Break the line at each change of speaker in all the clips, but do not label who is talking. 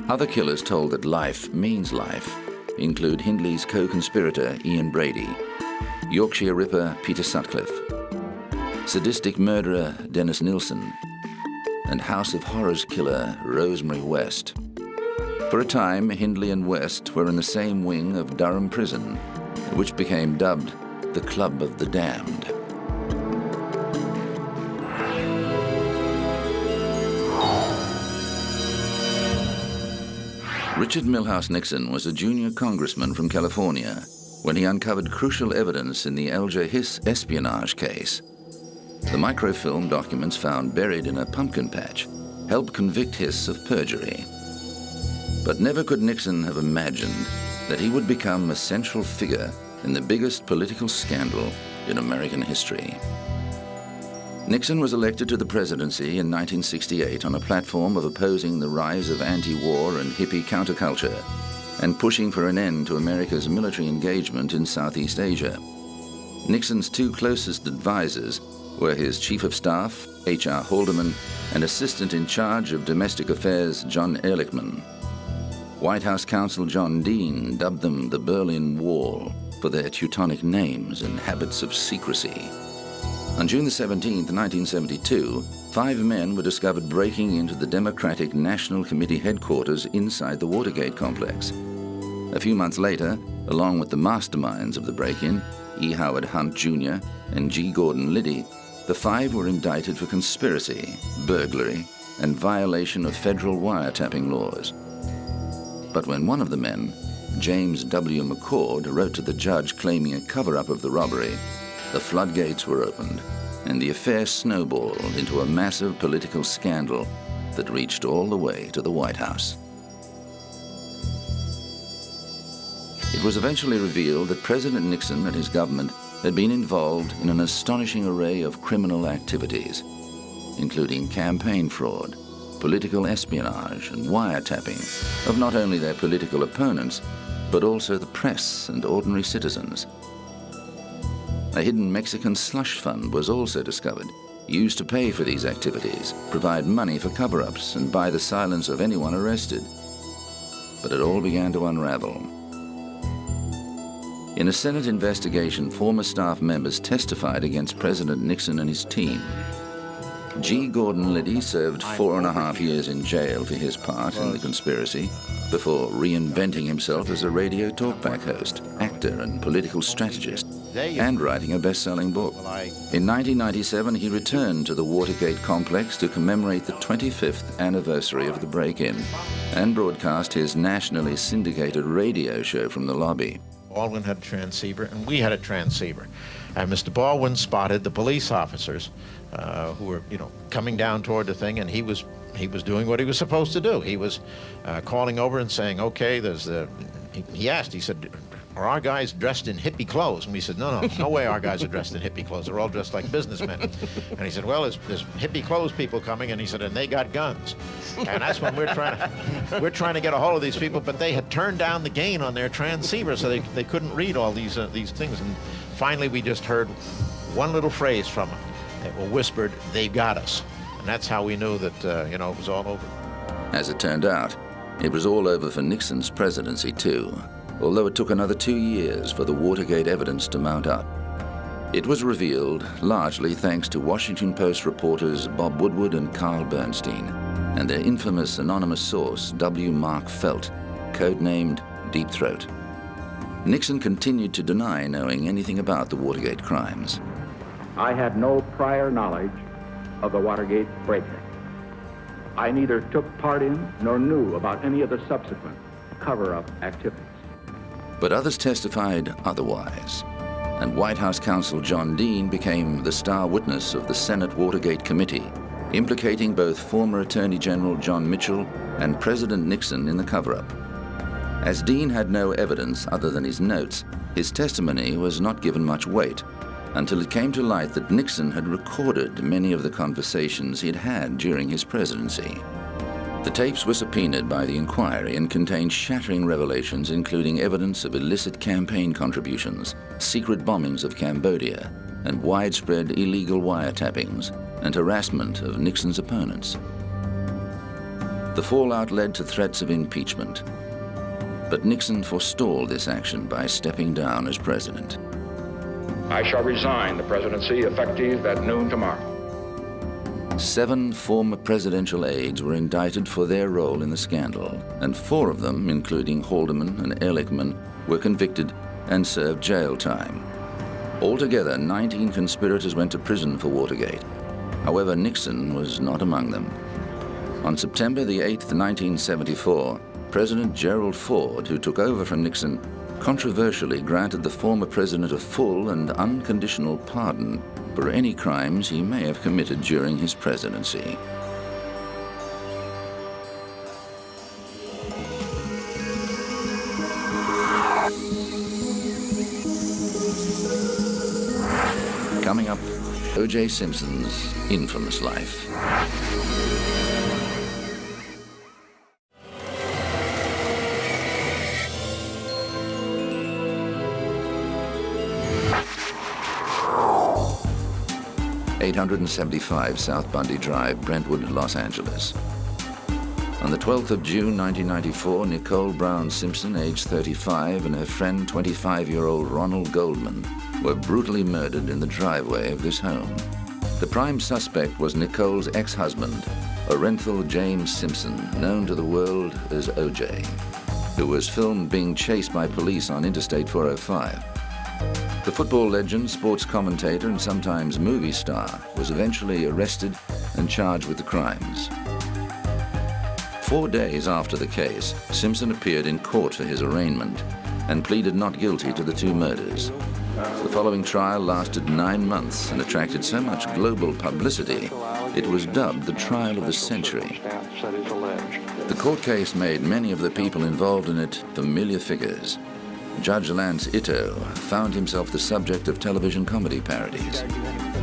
Other killers told that life means life include Hindley's co-conspirator Ian Brady, Yorkshire Ripper Peter Sutcliffe, sadistic murderer Dennis Nilsson, and House of Horrors killer Rosemary West. For a time, Hindley and West were in the same wing of Durham Prison, which became dubbed the Club of the Damned. Richard Milhouse Nixon was a junior congressman from California when he uncovered crucial evidence in the Alger Hiss espionage case. The microfilm documents found buried in a pumpkin patch helped convict Hiss of perjury. But never could Nixon have imagined that he would become a central figure in the biggest political scandal in American history. Nixon was elected to the presidency in 1968 on a platform of opposing the rise of anti-war and hippie counterculture and pushing for an end to America's military engagement in Southeast Asia. Nixon's two closest advisors were his chief of staff, H.R. Haldeman, and assistant in charge of domestic affairs, John Ehrlichman. White House counsel John Dean dubbed them the Berlin Wall for their Teutonic names and habits of secrecy. On June 17, 1972, 5 men were discovered breaking into the Democratic National Committee headquarters inside the Watergate complex. A few months later, along with the masterminds of the break-in, E. Howard Hunt Jr. and G. Gordon Liddy, the 5 were indicted for conspiracy, burglary, and violation of federal wiretapping laws. But when one of the men, James W. McCord, wrote to the judge claiming a cover-up of the robbery, the floodgates were opened, and the affair snowballed into a massive political scandal that reached all the way to the White House. It was eventually revealed that President Nixon and his government had been involved in an astonishing array of criminal activities, including campaign fraud, political espionage, and wiretapping of not only their political opponents, but also the press and ordinary citizens. A hidden Mexican slush fund was also discovered, used to pay for these activities, provide money for cover-ups, and buy the silence of anyone arrested. But it all began to unravel. In a Senate investigation, former staff members testified against President Nixon and his team. G. Gordon Liddy served 4.5 years in jail for his part in the conspiracy, before reinventing himself as a radio talkback host, actor, and political strategist, and writing a best-selling book. In 1997, he returned to the Watergate complex to commemorate the 25th anniversary of the break-in, and broadcast his nationally syndicated radio show from the lobby.
Baldwin had a transceiver, and we had a transceiver. And Mr. Baldwin spotted the police officers who were, coming down toward the thing, and he was doing what he was supposed to do. He was calling over and saying, okay, he asked, he said, are our guys dressed in hippie clothes? And we said, no way our guys are dressed in hippie clothes. They're all dressed like businessmen. And he said, well, there's hippie clothes people coming, and he said, and they got guns. And that's when we're trying to get a hold of these people, but they had turned down the gain on their transceiver, so they couldn't read all these things. And finally, we just heard one little phrase from them. They were whispered, "They got us." And that's how we knew that, it was all over.
As it turned out, it was all over for Nixon's presidency too, although it took another 2 years for the Watergate evidence to mount up. It was revealed largely thanks to Washington Post reporters Bob Woodward and Carl Bernstein, and their infamous anonymous source, W. Mark Felt, codenamed Deep Throat. Nixon continued to deny knowing anything about the Watergate crimes.
I had no prior knowledge of the Watergate break-in. I neither took part in nor knew about any of the subsequent cover-up activities.
But others testified otherwise, and White House counsel John Dean became the star witness of the Senate Watergate Committee, implicating both former Attorney General John Mitchell and President Nixon in the cover-up. As Dean had no evidence other than his notes, his testimony was not given much weight, until it came to light that Nixon had recorded many of the conversations he had had during his presidency. The tapes were subpoenaed by the inquiry and contained shattering revelations, including evidence of illicit campaign contributions, secret bombings of Cambodia, and widespread illegal wiretappings and harassment of Nixon's opponents. The fallout led to threats of impeachment. But Nixon forestalled this action by stepping down as president.
I shall resign the presidency effective at noon tomorrow.
7 former presidential aides were indicted for their role in the scandal, and 4 of them, including Haldeman and Ehrlichman, were convicted and served jail time. Altogether, 19 conspirators went to prison for Watergate. However, Nixon was not among them. On September the 8th, 1974, President Gerald Ford, who took over from Nixon, controversially granted the former president a full and unconditional pardon for any crimes he may have committed during his presidency. Coming up, O.J. Simpson's infamous life. (875 South Bundy Drive, Brentwood, Los Angeles. On the 12th of June 1994, Nicole Brown Simpson, age 35, and her friend 25-year-old Ronald Goldman were brutally murdered in the driveway of this home. The prime suspect was Nicole's ex-husband, Orenthal James Simpson, known to the world as O.J., who was filmed being chased by police on Interstate 405. The football legend, sports commentator, and sometimes movie star was eventually arrested and charged with the crimes. 4 days after the case, Simpson appeared in court for his arraignment and pleaded not guilty to the 2 murders. The following trial lasted 9 months and attracted so much global publicity, it was dubbed the trial of the century. The court case made many of the people involved in it familiar figures. Judge Lance Ito found himself the subject of television comedy parodies.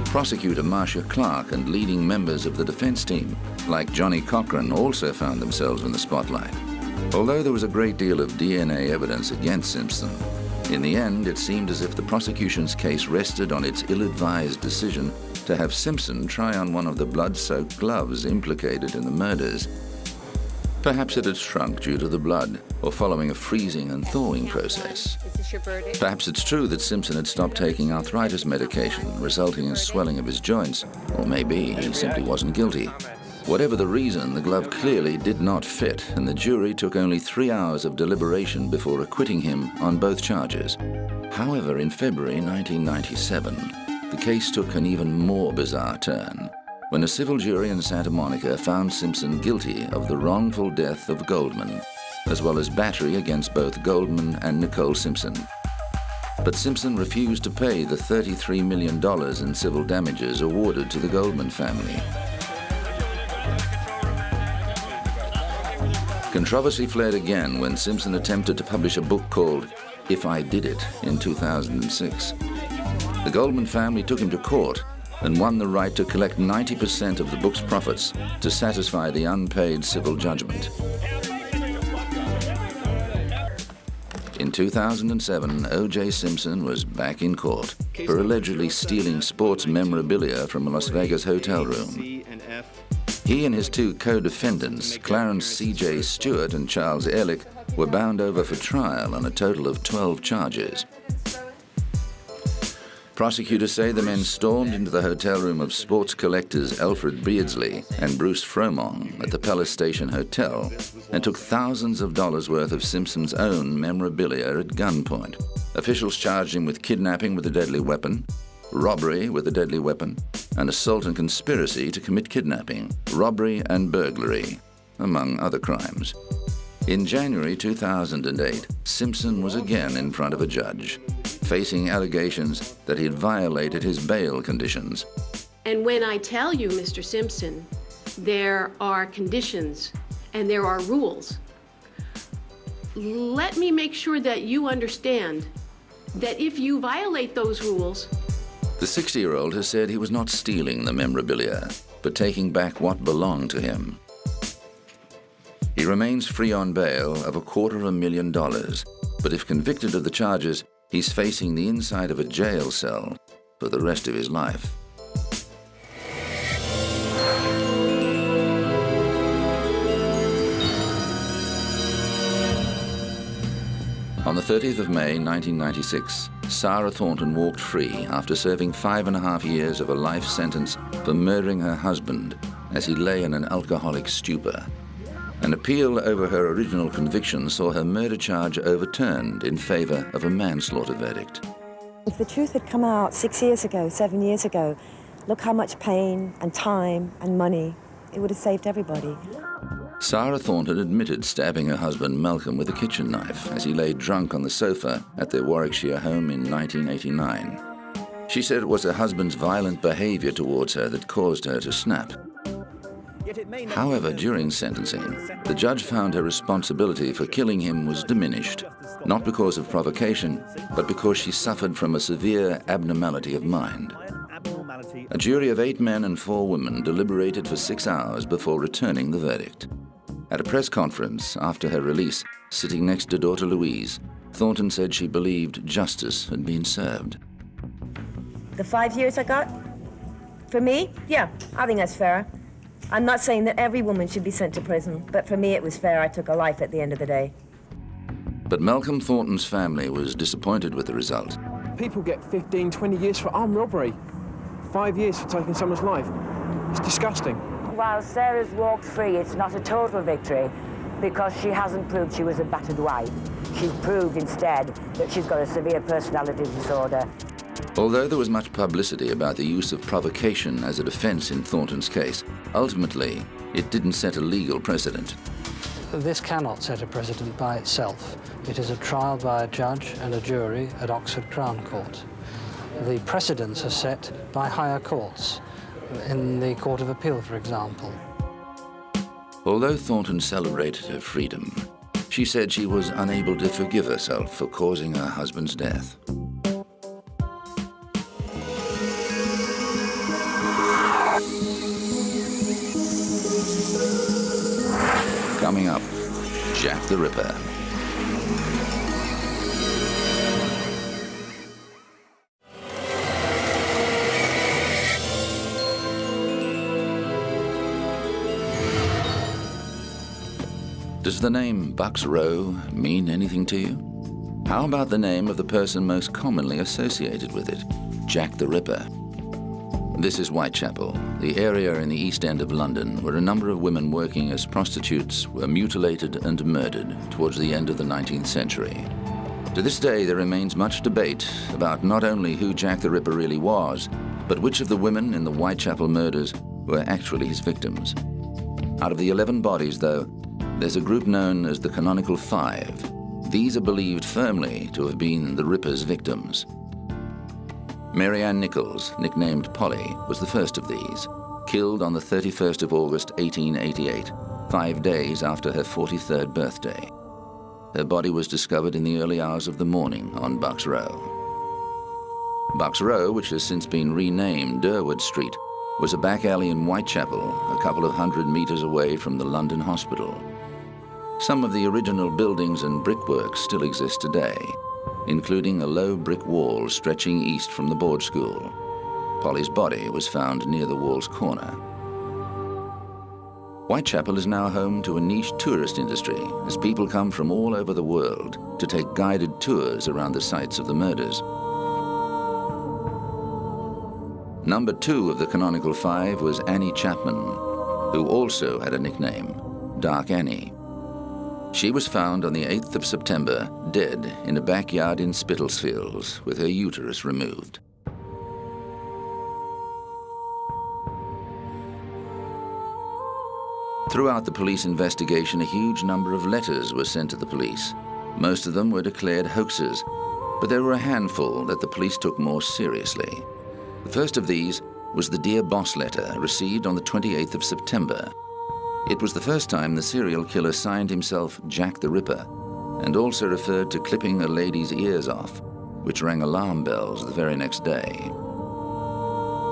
Prosecutor Marcia Clark and leading members of the defense team, like Johnny Cochran, also found themselves in the spotlight. Although there was a great deal of DNA evidence against Simpson, in the end it seemed as if the prosecution's case rested on its ill-advised decision to have Simpson try on one of the blood-soaked gloves implicated in the murders. Perhaps it had shrunk due to the blood, or following a freezing and thawing process. Perhaps it's true that Simpson had stopped taking arthritis medication, resulting in swelling of his joints, or maybe he simply wasn't guilty. Whatever the reason, the glove clearly did not fit, and the jury took only 3 hours of deliberation before acquitting him on both charges. However, in February 1997, the case took an even more bizarre turn, when a civil jury in Santa Monica found Simpson guilty of the wrongful death of Goldman, as well as battery against both Goldman and Nicole Simpson. But Simpson refused to pay the $33 million in civil damages awarded to the Goldman family. Controversy flared again when Simpson attempted to publish a book called If I Did It in 2006. The Goldman family took him to court and won the right to collect 90% of the book's profits to satisfy the unpaid civil judgment. In 2007, O.J. Simpson was back in court for allegedly stealing sports memorabilia from a Las Vegas hotel room. He and his 2 co-defendants, Clarence C.J. Stewart and Charles Ehrlich, were bound over for trial on a total of 12 charges. Prosecutors say the men stormed into the hotel room of sports collectors Alfred Beardsley and Bruce Fromong at the Palace Station Hotel and took thousands of dollars worth of Simpson's own memorabilia at gunpoint. Officials charged him with kidnapping with a deadly weapon, robbery with a deadly weapon, and assault and conspiracy to commit kidnapping, robbery and burglary, among other crimes. In January 2008, Simpson was again in front of a judge, facing allegations that he had violated his bail conditions.
And when I tell you, Mr. Simpson, there are conditions and there are rules, let me make sure that you understand that if you violate those rules...
The 60-year-old has said he was not stealing the memorabilia, but taking back what belonged to him. He remains free on bail of $250,000, but if convicted of the charges, he's facing the inside of a jail cell for the rest of his life. On the 30th of May 1996, Sarah Thornton walked free after serving 5.5 years of a life sentence for murdering her husband as he lay in an alcoholic stupor. An appeal over her original conviction saw her murder charge overturned in favor of a manslaughter verdict.
If the truth had come out 6 years ago, 7 years ago, look how much pain and time and money it would have saved everybody.
Sarah Thornton admitted stabbing her husband Malcolm with a kitchen knife as he lay drunk on the sofa at their Warwickshire home in 1989. She said it was her husband's violent behavior towards her that caused her to snap. However, during sentencing, the judge found her responsibility for killing him was diminished, not because of provocation, but because she suffered from a severe abnormality of mind. A jury of 8 men and 4 women deliberated for 6 hours before returning the verdict. At a press conference after her release, sitting next to daughter Louise, Thornton said she believed justice had been served.
The 5 years I got, for me, yeah, I think that's fair. I'm not saying that every woman should be sent to prison, but for me it was fair. I took a life at the end of the day.
But Malcolm Thornton's family was disappointed with the result.
People get 15, 20 years for armed robbery, 5 years for taking someone's life. It's disgusting.
While Sarah's walked free, it's not a total victory because she hasn't proved she was a battered wife. She's proved instead that she's got a severe personality disorder.
Although there was much publicity about the use of provocation as a defense in Thornton's case, ultimately, it didn't set a legal precedent.
This cannot set a precedent by itself. It is a trial by a judge and a jury at Oxford Crown Court. The precedents are set by higher courts, in the Court of Appeal, for example.
Although Thornton celebrated her freedom, she said she was unable to forgive herself for causing her husband's death. Coming up, Jack the Ripper. Does the name Bucks Row mean anything to you? How about the name of the person most commonly associated with it, Jack the Ripper? This is Whitechapel, the area in the East End of London where a number of women working as prostitutes were mutilated and murdered towards the end of the 19th century. To this day, there remains much debate about not only who Jack the Ripper really was, but which of the women in the Whitechapel murders were actually his victims. Out of the 11 bodies, though, there's a group known as the Canonical Five. These are believed firmly to have been the Ripper's victims. Mary Ann Nichols, nicknamed Polly, was the first of these, killed on the 31st of August 1888, 5 days after her 43rd birthday. Her body was discovered in the early hours of the morning on Bucks Row. Bucks Row, which has since been renamed Durward Street, was a back alley in Whitechapel, a couple of 100 meters away from the London Hospital. Some of the original buildings and brickwork still exist today, including a low brick wall stretching east from the board school. Polly's body was found near the wall's corner. Whitechapel is now home to a niche tourist industry as people come from all over the world to take guided tours around the sites of the murders. Number 2 of the Canonical Five was Annie Chapman, who also had a nickname, Dark Annie. She was found on the 8th of September, dead in a backyard in Spitalsfields with her uterus removed. Throughout the police investigation, a huge number of letters were sent to the police. Most of them were declared hoaxes, but there were a handful that the police took more seriously. The first of these was the Dear Boss letter received on the 28th of September. It was the first time the serial killer signed himself Jack the Ripper and also referred to clipping a lady's ears off, which rang alarm bells the very next day.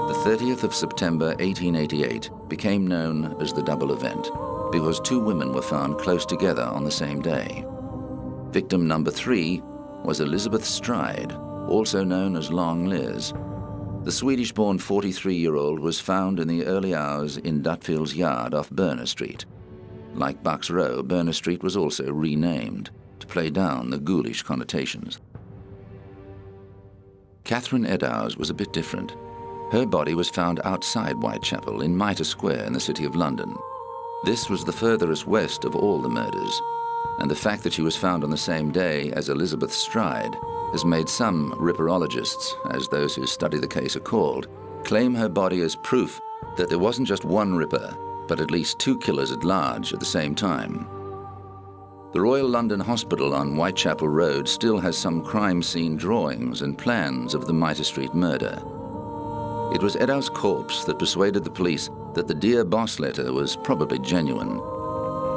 The 30th of September 1888 became known as the double event because 2 women were found close together on the same day. Victim number 3 was Elizabeth Stride, also known as Long Liz. The Swedish-born 43-year-old was found in the early hours in Dutfield's yard off Berner Street. Like Bucks Row, Berner Street was also renamed to play down the ghoulish connotations. Catherine Eddowes was a bit different. Her body was found outside Whitechapel in Mitre Square in the City of London. This was the furthest west of all the murders, and the fact that she was found on the same day as Elizabeth Stride has made some ripperologists, as those who study the case are called, claim her body as proof that there wasn't just one ripper, but at least two killers at large at the same time. The Royal London Hospital on Whitechapel Road still has some crime scene drawings and plans of the Mitre Street murder. It was Eddowes' corpse that persuaded the police that the Dear Boss letter was probably genuine.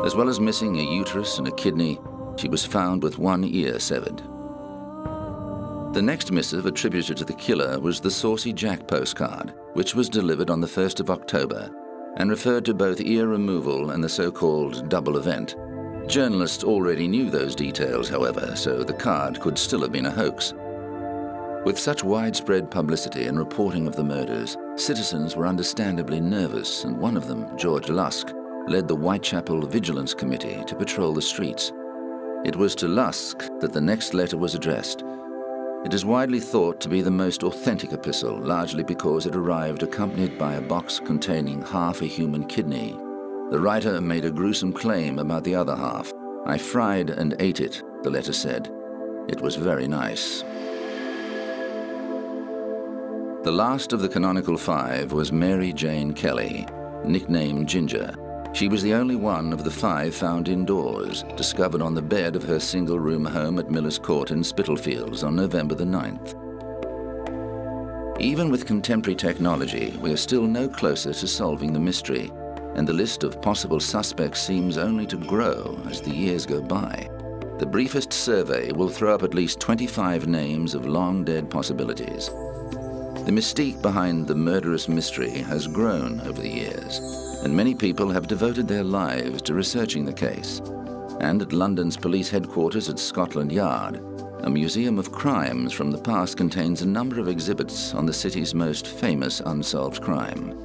As well as missing a uterus and a kidney, she was found with one ear severed. The next missive attributed to the killer was the Saucy Jack postcard, which was delivered on the 1st of October and referred to both ear removal and the so-called double event. Journalists already knew those details, however, so the card could still have been a hoax. With such widespread publicity and reporting of the murders, citizens were understandably nervous, and one of them, George Lusk, led the Whitechapel Vigilance Committee to patrol the streets. It was to Lusk that the next letter was addressed. It is widely thought to be the most authentic epistle, largely because it arrived accompanied by a box containing half a human kidney. The writer made a gruesome claim about the other half. "I fried and ate it," the letter said. It was very nice. The last of the canonical five was Mary Jane Kelly, nicknamed Ginger. She was the only one of the five found indoors, discovered on the bed of her single-room home at Miller's Court in Spitalfields on November the 9th. Even with contemporary technology, we are still no closer to solving the mystery, and the list of possible suspects seems only to grow as the years go by. The briefest survey will throw up at least 25 names of long-dead possibilities. The mystique behind the murderous mystery has grown over the years, and many people have devoted their lives to researching the case. And at London's police headquarters at Scotland Yard, a museum of crimes from the past contains a number of exhibits on the city's most famous unsolved crime.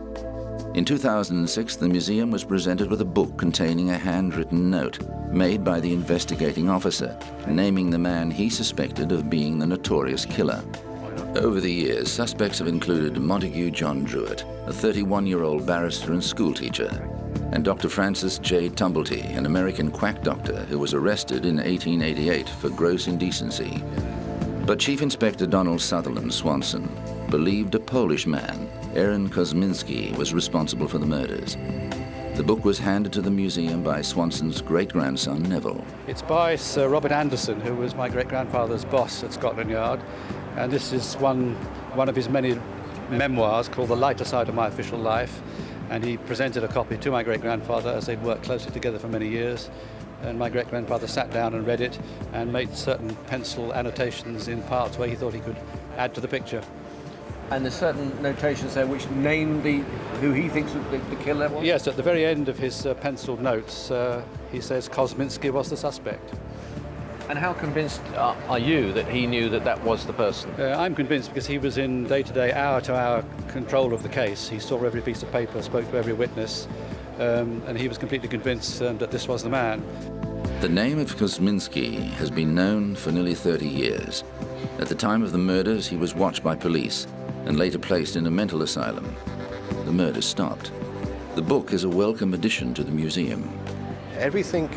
In 2006, the museum was presented with a book containing a handwritten note made by the investigating officer, naming the man he suspected of being the notorious killer. Over the years, suspects have included Montague John Druitt, a 31-year-old barrister and schoolteacher, and Dr. Francis J. Tumblety, an American quack doctor who was arrested in 1888 for gross indecency. But Chief Inspector Donald Sutherland Swanson believed a Polish man, Aaron Kosminski, was responsible for the murders. The book was handed to the museum by Swanson's great-grandson, Neville.
It's by Sir Robert Anderson, who was my great-grandfather's boss at Scotland Yard. And this is one of his many memoirs called The Lighter Side of My Official Life. And he presented a copy to my great-grandfather as they'd worked closely together for many years. And my great-grandfather sat down and read it and made certain pencil annotations in parts where he thought he could add to the picture.
And there's certain notations there which name who he thinks the killer was?
Yes, at the very end of his penciled notes, he says Kosminski was the suspect.
And how convinced are you that he knew that was the person?
I'm convinced because he was in day-to-day, hour-to-hour control of the case. He saw every piece of paper, spoke to every witness, and he was completely convinced that this was the man.
The name of Kosminski has been known for nearly 30 years. At the time of the murders, he was watched by police and later placed in a mental asylum. The murders stopped. The book is a welcome addition to the museum.
Everything,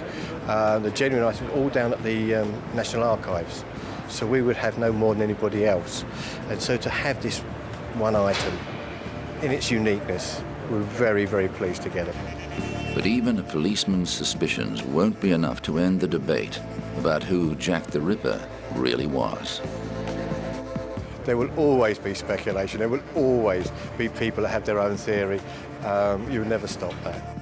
the genuine items, all down at the National Archives. So we would have no more than anybody else. And so to have this one item in its uniqueness, we're very, very pleased to get it.
But even a policeman's suspicions won't be enough to end the debate about who Jack the Ripper really was.
There will always be speculation. There will always be people that have their own theory. You'll never stop that.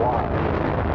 war.